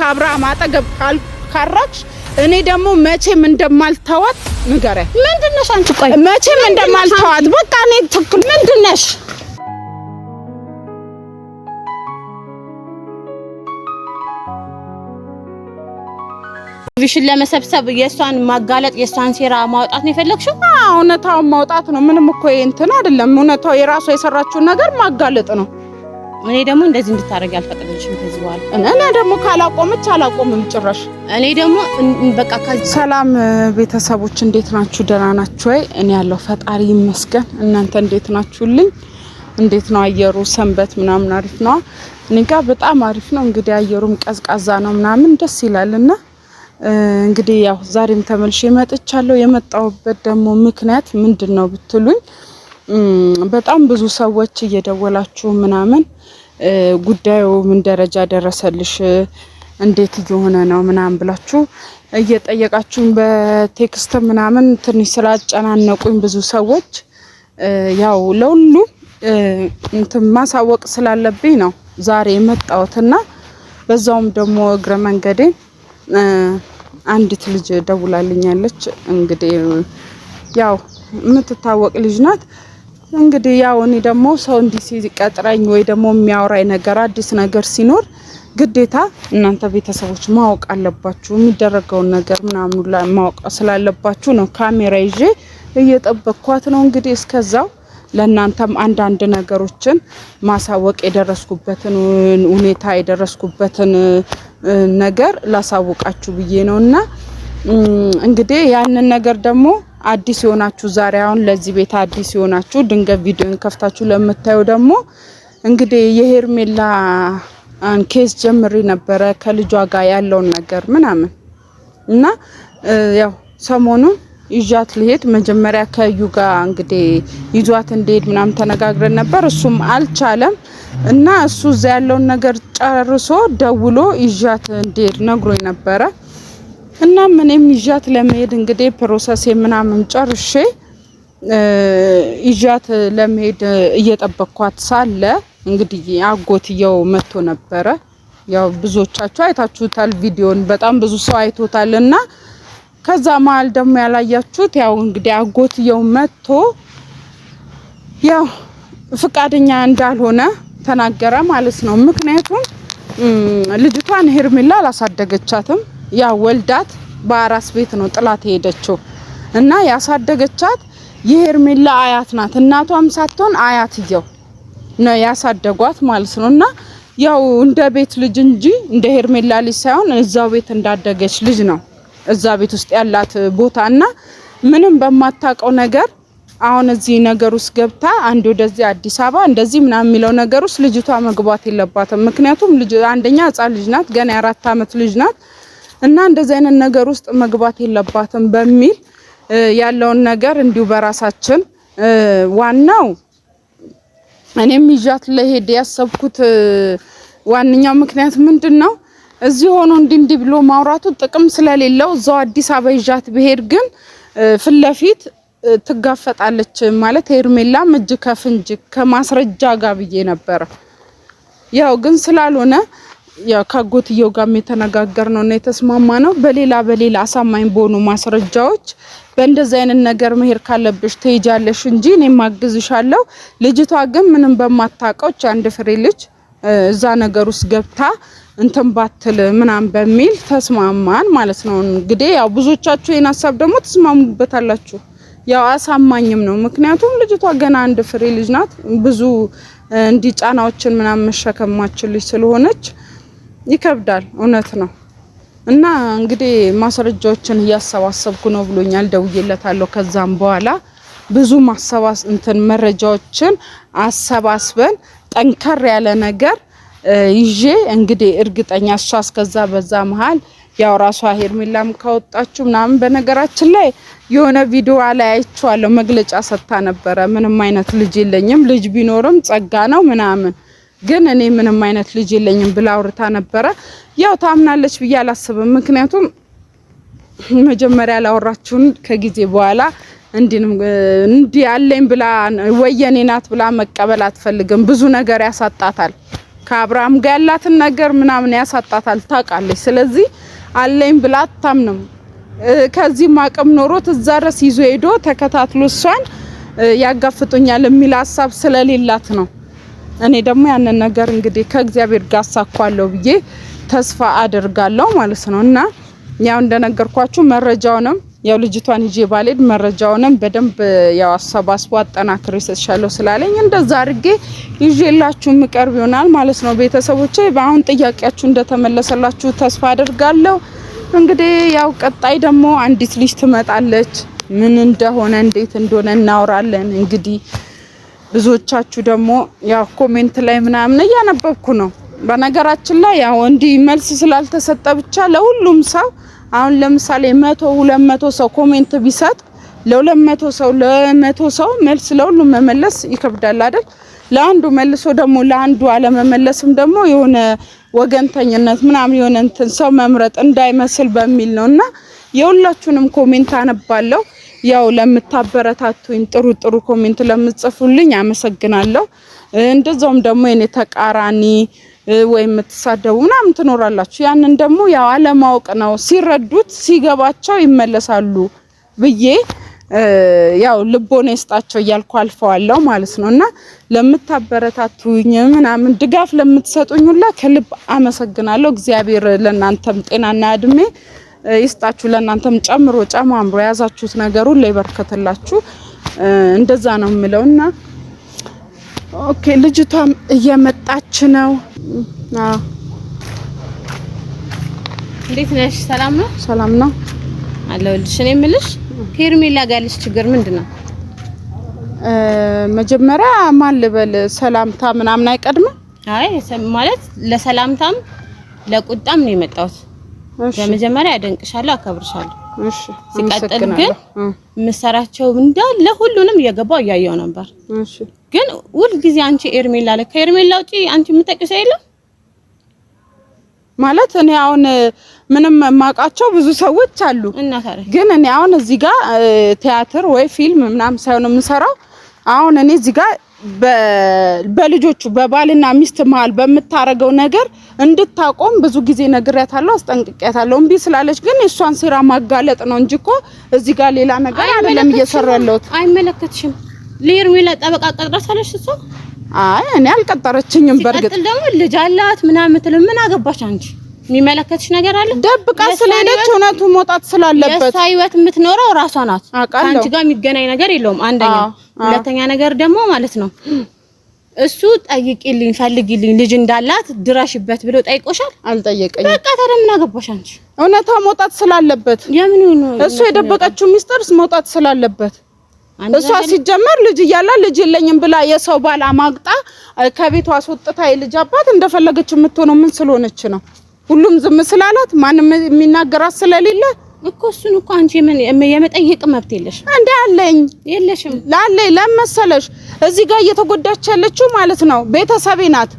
ከአብርሃም አጠገብ ካራች እኔ ደግሞ መቼም እንደማልተዋት ንገረኝ። ምንድነሽ አንቺ? ቆይ መቼም እንደማልተዋት በቃ እኔ ትክክል ምንድነሽ? ቪሽን ለመሰብሰብ የሷን ማጋለጥ የሷን ሴራ ማውጣት ነው የፈለግሽው? እውነታውን ማውጣት ነው። ምንም እኮ እንትን አይደለም። እውነታው የራሷ የሰራችው ነገር ማጋለጥ ነው። እኔ ደግሞ እንደዚህ እንድታረግ አልፈቅድልሽም ከዚህ በኋላ። እኔ ደግሞ ካላቆመች አላቆምም ጭራሽ። እኔ ደግሞ በቃ ሰላም ቤተሰቦች እንዴት ናችሁ? ደህና ናችሁ ወይ? እኔ ያለው ፈጣሪ ይመስገን። እናንተ እንዴት ናችሁልኝ? እንዴት ነው አየሩ? ሰንበት ምናምን አሪፍ ነው? እኔ ጋር በጣም አሪፍ ነው። እንግዲህ አየሩም ቀዝቃዛ ነው ምናምን ደስ ይላልና እንግዲህ ያው ዛሬም ተመልሼ መጥቻለሁ። የመጣሁበት ደግሞ ምክንያት ምንድነው ብትሉኝ በጣም ብዙ ሰዎች እየደወላችሁ ምናምን ጉዳዩ ምን ደረጃ ደረሰልሽ፣ እንዴት እየሆነ ነው ምናምን ብላችሁ እየጠየቃችሁኝ በቴክስት ምናምን ትንሽ ስላጨናነቁኝ ብዙ ሰዎች ያው ለሁሉ እንትን ማሳወቅ ስላለብኝ ነው ዛሬ የመጣሁትና በዛውም ደግሞ እግረ መንገዴ አንዲት ልጅ ደውላልኛለች። እንግዲህ ያው የምትታወቅ ልጅ ናት። እንግዲህ ያው እኔ ደግሞ ሰው እንዲህ ሲቀጥረኝ ወይ ደግሞ የሚያወራኝ ነገር አዲስ ነገር ሲኖር ግዴታ እናንተ ቤተሰቦች ማወቅ አለባችሁ። የሚደረገውን ነገር ምናምን ማወቅ ስላለባችሁ ነው ካሜራ ይዤ እየጠበቅኳት ነው። እንግዲህ እስከዛው ለእናንተም አንዳንድ ነገሮችን ማሳወቅ የደረስኩበትን ሁኔታ የደረስኩበትን ነገር ላሳውቃችሁ ብዬ ነውና እንግዲህ ያንን ነገር ደግሞ አዲስ የሆናችሁ ዛሬ አሁን ለዚህ ቤት አዲስ የሆናችሁ ድንገት ቪዲዮን ከፍታችሁ ለምታዩ ደግሞ እንግዲህ የሄርሜላ ኬስ ጀምሪ ነበረ ከልጇ ጋር ያለውን ነገር ምናምን እና ያው ሰሞኑን ይዣት ልሄድ መጀመሪያ ከዩ ጋር እንግዲህ ይዟት እንዴት ምናምን ተነጋግረን ነበር። እሱም አልቻለም እና እሱ እዛ ያለውን ነገር ጨርሶ ደውሎ ይዣት እንዴት ነግሮኝ ነበረ እና ምንም ይዣት ለመሄድ እንግዲህ ፕሮሰስ ምናምን ጨርሼ ይዣት ለመሄድ እየጠበቅኳት ሳለ እንግዲህ አጎትየው መጥቶ ነበረ። ያው ብዙዎቻችሁ አይታችሁታል ቪዲዮን፣ በጣም ብዙ ሰው አይቶታልና ከዛ መሀል ደግሞ ያላያችሁት ያው እንግዲህ አጎትየው መጥቶ ያው ፍቃደኛ እንዳልሆነ ተናገረ ማለት ነው። ምክንያቱም ልጅቷን ሄርሜላ አላሳደገቻትም። ያው ወልዳት በአራስ ቤት ነው ጥላት ሄደችው እና ያሳደገቻት የሄርሜላ አያት ናት። እናቷም ሳትሆን አያትየው ነው ያሳደጓት ማለት ነውና ያው እንደ ቤት ልጅ እንጂ እንደ ሄርሜላ ልጅ ሳይሆን እዛው ቤት እንዳደገች ልጅ ነው እዛ ቤት ውስጥ ያላት ቦታና ምንም በማታውቀው ነገር አሁን እዚህ ነገር ውስጥ ገብታ አንድ ወደዚህ አዲስ አበባ እንደዚህ ምናምን የሚለው ነገር ውስጥ ልጅቷ መግባት የለባትም። ምክንያቱም ልጅ አንደኛ ህፃን ልጅ ናት፣ ገና የ4 አመት ልጅ ናት እና እንደዚህ አይነት ነገር ውስጥ መግባት የለባትም በሚል ያለውን ነገር እንዲሁ በራሳችን ዋናው እኔም ይዣት ለሄድ ያሰብኩት ዋንኛው ምክንያት ምንድነው እዚህ ሆኖ እንዲህ ብሎ ማውራቱ ጥቅም ስለሌለው እዛው አዲስ አበባ ይዣት ብሄድ ግን ፍለፊት ትጋፈጣለች ማለት ሄርሜላ እጅ ከፍንጅ ከማስረጃ ጋር ብዬ ነበር። ያው ግን ስላልሆነ ያው ከአጎትየው ጋር የተነጋገርነው እና የተስማማነው በሌላ አሳማኝ በሆኑ ማስረጃዎች በእንደዚህ አይነት ነገር መሄድ ካለብሽ ትሄጃለሽ እንጂ እኔ ማግዝሻለሁ። ልጅቷ ግን ምንም በማታውቀው አንድ ፍሬ ልጅ እዛ ነገር ውስጥ ገብታ እንትን ባትል ምናምን በሚል ተስማማን ማለት ነው። እንግዲህ ያው ብዙዎቻችሁ የና ሀሳብ ደግሞ ተስማሙበታላችሁ። ያው አሳማኝም ነው። ምክንያቱም ልጅቷ ገና አንድ ፍሬ ልጅ ናት። ብዙ እንዲጫናዎችን ምናምን መሸከማችን ልጅ ስለሆነች ይከብዳል። እውነት ነው። እና እንግዲህ ማስረጃዎችን እያሰባሰብኩ ነው ብሎኛል። ደውዬለታለሁ። ከዛም በኋላ ብዙ እንትን መረጃዎችን አሰባስበን ጠንከር ያለ ነገር ይዤ እንግዲህ እርግጠኛ እሷ እስከዛ በዛ መሃል ያው ራሷ ሄርሜላም ካወጣችሁ ምናምን በነገራችን ላይ የሆነ ቪዲዮ ላይ አይቻለሁ መግለጫ ሰጥታ ነበረ። ምንም አይነት ልጅ የለኝም፣ ልጅ ቢኖርም ጸጋ ነው ምናምን፣ ግን እኔ ምንም አይነት ልጅ የለኝም ብላ አውርታ ነበረ። ያው ታምናለች ብዬ አላስብም። ምክንያቱም መጀመሪያ ላወራችሁን ከጊዜ በኋላ እንዲህ ያለኝ ብላ ወየኔ ናት ብላ መቀበል አትፈልግም። ብዙ ነገር ያሳጣታል። ከአብርሃም ጋር ያላትን ነገር ምናምን ያሳጣታል ታውቃለች። ስለዚህ አለኝ ብላ አታምንም። ከዚህም አቅም ኖሮት እዛ ድረስ ይዞ ሄዶ ተከታትሎ እሷን ያጋፍጡኛል የሚል ሀሳብ ስለሌላት ነው። እኔ ደግሞ ያንን ነገር እንግዲህ ከእግዚአብሔር ጋር አሳኳለሁ ብዬ ተስፋ አደርጋለሁ ማለት ነው። እና ያው እንደነገርኳችሁ መረጃውንም ያው ልጅቷን ይዤ ባልሄድ መረጃውንም በደንብ ያው አሰባስቦ አጠናክሬ ሰጥሻለሁ ስላለኝ እንደዛ አድርጌ ይዤላችሁ ምቀርብ ይሆናል ማለት ነው። ቤተሰቦቼ በአሁን ጥያቄያችሁ እንደተመለሰላችሁ ተስፋ አደርጋለሁ። እንግዲህ ያው ቀጣይ ደግሞ አንዲት ልጅ ትመጣለች። ምን እንደሆነ እንዴት እንደሆነ እናወራለን። እንግዲህ ብዙዎቻችሁ ደግሞ ያው ኮሜንት ላይ ምናምን እያነበብኩ ነው። በነገራችን ላይ ያው እንዲህ መልስ ስላልተሰጠ ብቻ ለሁሉም ሰው አሁን ለምሳሌ 100 200 ሰው ኮሜንት ቢሰጥ ለ200 ሰው መልስ ለሁሉም መመለስ ይከብዳል አይደል? ለአንዱ መልሶ ደግሞ ለአንዱ አለመመለስም ደግሞ የሆነ ወገንተኝነት ምናምን የሆነ እንትን ሰው መምረጥ እንዳይመስል በሚል ነውና የሁላችሁንም ኮሜንት አነባለሁ። ያው ለምታበረታቱኝ ጥሩ ኮሜንት ለምትጽፉልኝ አመሰግናለሁ። እንደዛውም ደግሞ የኔ ተቃራኒ ወይ የምትሳደቡ ምናምን ትኖራላችሁ። ያንን ደግሞ ያው አለማወቅ ነው። ሲረዱት ሲገባቸው ይመለሳሉ ብዬ ያው ልቦና ይስጣቸው እያልኩ አልፈዋለሁ ማለት ነውና ለምታበረታቱኝ ምናምን ድጋፍ ለምትሰጡኝ ሁላ ከልብ አመሰግናለሁ። እግዚአብሔር ለእናንተም ጤናና እድሜ ይስጣችሁ። ለእናንተም ጨማምሮ ያዛችሁት ነገር ሁሉ ይበርከትላችሁ። እንደዛ ነው የምለውና ኦኬ ልጅቷም እየመጣች ነው። አዎ እንዴት ነሽ? ሰላም ነው? ሰላም ነው አለሁልሽ። እኔ የምልሽ ከሄርሜላ ጋር ያለሽ ችግር ምንድነው? መጀመሪያ ማን ልበል ሰላምታ ምናምን አይቀድም? አይ ማለት ለሰላምታም ለቁጣም ነው የመጣሁት። በመጀመሪያ አደንቅሻለሁ፣ አከብርሻለሁ። እሺ ሲቀጥል ግን ምሰራቸው እንዳለ ሁሉንም እየገባው እያየው ነበር። እሺ ግን ሁሉ ጊዜ አንቺ ኤርሜላ ለካ ኤርሜላ ውጪ አንቺ የምታውቂው ሰው የለም ማለት እኔ አሁን ምንም ማቃቸው ብዙ ሰዎች አሉ። ግን እኔ አሁን እዚህ ጋር ቲያትር ወይ ፊልም ምናምን ሳይሆን የምሰራው አሁን እኔ እዚህ ጋር በልጆቹ በባልና ሚስት መሃል በመታረገው ነገር እንድታቆም ብዙ ጊዜ ነግሬያታለሁ፣ አስጠንቅቄያታለሁ። እምቢ ስላለች ግን እሷን ስራ ማጋለጥ ነው እንጂኮ እዚህ ጋር ሌላ ነገር አይደለም እየሰራለሁት። አይመለከትሽም። ለሄርሜላ ጠበቃ ቀጥራሻለሽ እሷ? አይ እኔ አልቀጠረችኝም። በርግጥ ደግሞ ልጅ አላት ምናምን ትል ምን አገባሽ አንቺ? የሚመለከትሽ ነገር አለ? ደብቃ ስለሄደች እውነቱ መውጣት ስላለበት የሷ ህይወት የምትኖረው ራሷ ናት። አንቺ ጋር የሚገናኝ ነገር የለውም። አንደኛ ሁለተኛ ነገር ደግሞ ማለት ነው እሱ ጠይቂልኝ ፈልጊልኝ ልጅ እንዳላት ድራሽበት ብሎ ጠይቆሻል? አልጠየቀኝም። በቃ ታዲያ ምን አገባሽ አንቺ? እውነታው መውጣት ስላለበት የምን ነው እሱ የደበቀችው ሚስጥርስ መውጣት ስላለበት እሷ ሲጀመር ልጅ እያላ ልጅ የለኝም ብላ የሰው ባል አማግጣ ከቤቷ አስወጥታ የልጅ አባት እንደፈለገች የምትሆነው ምን ስለሆነች ነው? ሁሉም ዝም ስላላት ማንም የሚናገራት ስለሌለ እኮ እሱን እኮ አንቺ የመጠየቅ መብት የለሽ እንዴ? አለኝ የለሽም? ላለኝ ለመሰለሽ እዚህ ጋር እየተጎዳች ያለችው ማለት ነው ቤተሰቤ ናት።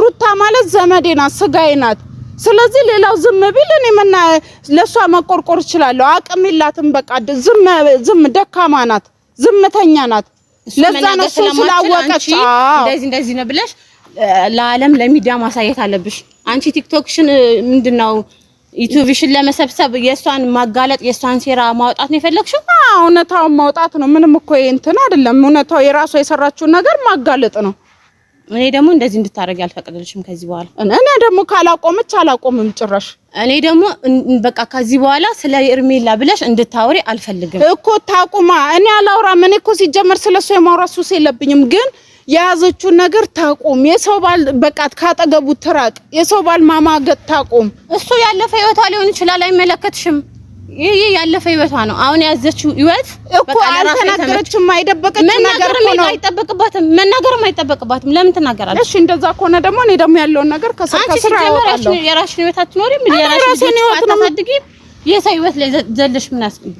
ሩታ ማለት ዘመዴ ናት፣ ስጋዬ ናት። ስለዚህ ሌላው ዝም ቢል እኔ ምን ለሷ መቆርቆር እችላለሁ? አቅም የላትም። በቃ ዝም ደካማ ናት፣ ዝምተኛ ናት። ለዛ ነው ስላወቀች እንደዚህ ነው ብለሽ ለዓለም ለሚዲያ ማሳየት አለብሽ። አንቺ ቲክቶክሽን ምንድነው ዩቲዩብሽን ለመሰብሰብ የሷን ማጋለጥ የሷን ሴራ ማውጣት ነው የፈለግሽው? እውነታውን ማውጣት ነው። ምንም እኮ እንትን አይደለም። እውነታው የራሷ የሰራችውን ነገር ማጋለጥ ነው። እኔ ደግሞ እንደዚህ እንድታረጊ አልፈቅድልሽም ከዚህ በኋላ። እኔ ደግሞ ካላቆመች አላቆምም ጭራሽ። እኔ ደግሞ በቃ ከዚህ በኋላ ስለ ኤርሜላ ብለሽ እንድታወሪ አልፈልግም እኮ። ታቁማ። እኔ አላውራም። እኔ እኮ ሲጀመር ስለሷ የማውራት ሱስ የለብኝም። ግን የያዘችው ነገር ታቁም። የሰው ባል በቃ ካጠገቡ ትራቅ። የሰው ባል ማማገጥ ታቁም። እሱ ያለፈ ህይወቷ ሊሆን ይችላል፣ አይመለከትሽም። ይሄ ያለፈ ህይወቷ ነው። አሁን ያዘችው ህይወት እኮ አልተናገረችም። አይደበቀች ነገር ነው። መናገርም አይጠበቅባትም። ለምን ትናገራለች? እሺ እንደዛ ከሆነ ደግሞ እኔ ደግሞ ያለውን ነገር ከስራ ያወጣለሁ። የራስሽን ህይወት አትኖሪም? የራስሽን ህይወት አታሳድጊም? የሰው ህይወት ላይ ዘለሽ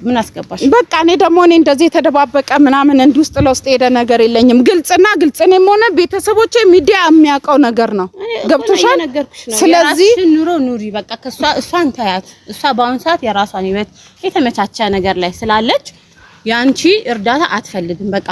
ምን አስገባሽ? በቃ እኔ ደግሞ እንደዚህ የተደባበቀ ምናምን እንዲህ ውስጥ ለውስጥ ሄደ ነገር የለኝም። ግልጽና ግልጽ ነኝ ሆነ ቤተሰቦቼ ሚዲያ የሚያውቀው ነገር ነው። ገብቶሻል? ስለዚህ ኑሮ ኑሪ በቃ እሷን ታያት። እሷ በአሁን ሰዓት የራሷን ህይወት የተመቻቸ ነገር ላይ ስላለች ያንቺ እርዳታ አትፈልግም። በቃ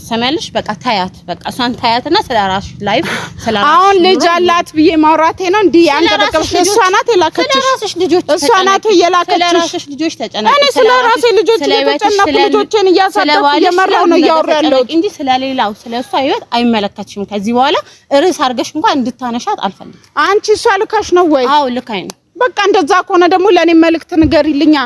ሰማያለሽ በቃ ታያት በቃ እሷን ታያትና ስለራስሽ ላይፍ ስለራስሽ አሁን ልጅ አላት ብዬ ማውራቴ ነው እንዴ ያንደረቀሽ እሷ ናት የላከችሽ ስለራስሽ ልጆች እሷ ናት የላከችሽ ስለራስሽ ልጆች ተጨነቂ እኔ ስለራሴ ልጆች እየተጨነቁ ልጆችን እያሳደኩ እየመራው ነው እያወራለሁ እንጂ ስለሌላው ስለሷ ህይወት አይመለከትሽም ከዚህ በኋላ ርዕስ አድርገሽ እንኳን እንድታነሻት አልፈልግም አንቺ እሷ ልካሽ ነው ወይ አው ልካይ ነው በቃ እንደዛ ከሆነ ደግሞ ለኔ መልእክት ንገሪልኛ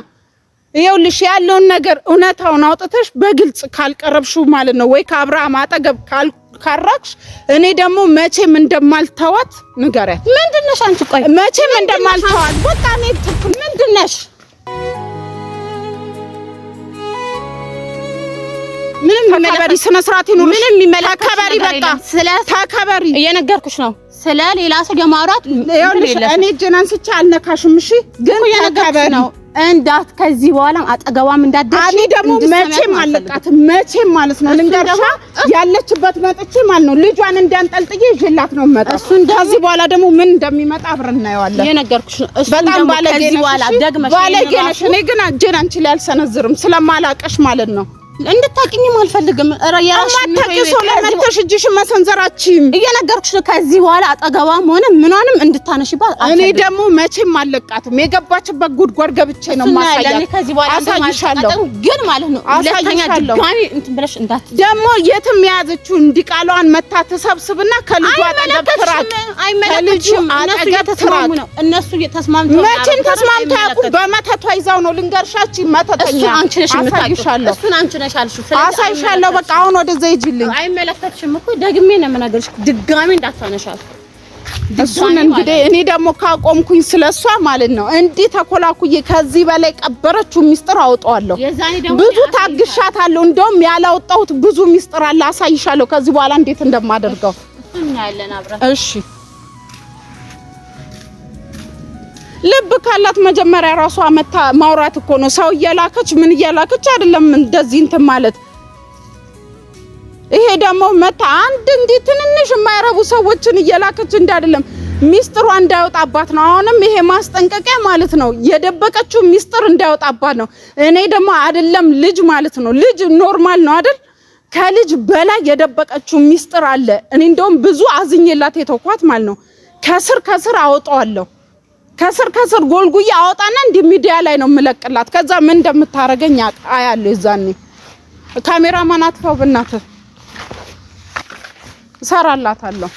ይኸውልሽ ያለውን ነገር እውነታውን አውጥተሽ በግልጽ ካልቀረብሽው ማለት ነው ወይ ከአብርሃም አጠገብ ካልካራክሽ እኔ ደግሞ መቼም እንደማልተዋት ንገሪያት ምንድነሽ አንቺ ቆይ መቼም እንደማልተዋት በቃ እኔ ምንድነሽ ምንም ተከበሪ ስነ ስርዓት ይኑርሽ ምንም የሚመለከት ተከበሪ በቃ ስለ ተከበሪ እየነገርኩሽ ነው ስለ ሌላ ሰው የማውራት ይኸውልሽ እኔ ጀናንስቻ አልነካሽም እሺ ግን ተከበሪ ነው እንዳት ከዚህ በኋላ አጠገባም እንዳደርሽ እኔ ደግሞ መቼም አለቃትም መቼም ማለት ነው ልንገርሻ ያለችበት መጥቼ ማለት ነው ልጇን እንዳንጠልጥዬ ይዤላት ነው መጣ እሱን ከዚህ በኋላ ደግሞ ምን እንደሚመጣ አብረን እናየዋለን የነገርኩሽ ነው በጣም ባለጌ ነሽ እኔ ግን እጄን አንቺ ላይ አልሰነዝርም ስለማላቀሽ ማለት ነው እንድታቂኝም አልፈልግም ራስሽ ማታቂሶ ለመተሽ እጅሽን መሰንዘራችም እየነገርኩሽ ነው ከዚህ በኋላ አጠገባም ሆነ ምንንም እንድታነሽባት እኔ ደግሞ መቼም አለቃትም የገባችበት ጉድጓድ ገብቼ ነው ማሳያት ከዚህ በኋላ አሳይሻለሁ ግን ማለት ነው ሁለተኛ ድጋሚ እንትን ብለሽ እንዳት ደግሞ የትም ያዘችው እንዲቃሏን መታ ተሰብስብና ከልጇ አጠገብ ትራቅ አይመለከትሽም እነሱ ተስማምተው መቼም ተስማምተው ያቁ በመተቷ ይዛው ነው ልንገርሻች መተተኛ እሱን አንቺ ነሽ የምታውቂው እሱን አንቺ ነሽ አልሽው አሳይሻለሁ በቃ አሁን ወደዛ ይጅልኝ አይመለከትሽም እኮ ደግሜ ነው የምነግርሽ ድጋሚ እንዳታነሻት እሱን እንግዲህ እኔ ደግሞ ካቆምኩኝ ስለሷ ማለት ነው እንዲህ ተኮላኩዬ ከዚህ በላይ ቀበረችው ሚስጥር አውጣዋለሁ ብዙ ታግሻታለሁ እንደውም ያላወጣሁት ብዙ ሚስጥር አለ አሳይሻለሁ ከዚህ በኋላ እንዴት እንደማደርገው እሱን ያለን አብራ እሺ ልብ ካላት መጀመሪያ ራሷ መታ ማውራት እኮ ነው ሰው እየላከች ምን እየላከች አይደለም እንደዚህ እንትን ማለት ይሄ ደግሞ መታ አንድ እንዲህ ትንንሽ የማይረቡ ሰዎችን እየላከች እንዳይደለም ሚስጥሯ እንዳይወጣባት ነው አሁንም ይሄ ማስጠንቀቂያ ማለት ነው የደበቀችው ሚስጥር እንዳይወጣባት ነው እኔ ደግሞ አይደለም ልጅ ማለት ነው ልጅ ኖርማል ነው አይደል ከልጅ በላይ የደበቀችው ሚስጥር አለ እኔ እንደውም ብዙ አዝኝላት የተኳት ማለት ነው ከስር አወጣዋለሁ ከስር ጎልጉዬ አወጣና እንደ ሚዲያ ላይ ነው መለቅላት ከዛ ምን እንደምታረገኝ አያለሁ ይዛኔ ካሜራማን አጥፋው በእናትህ ሰራላታለሁ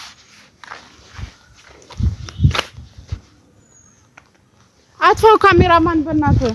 አጥፋው ካሜራማን በእናትህ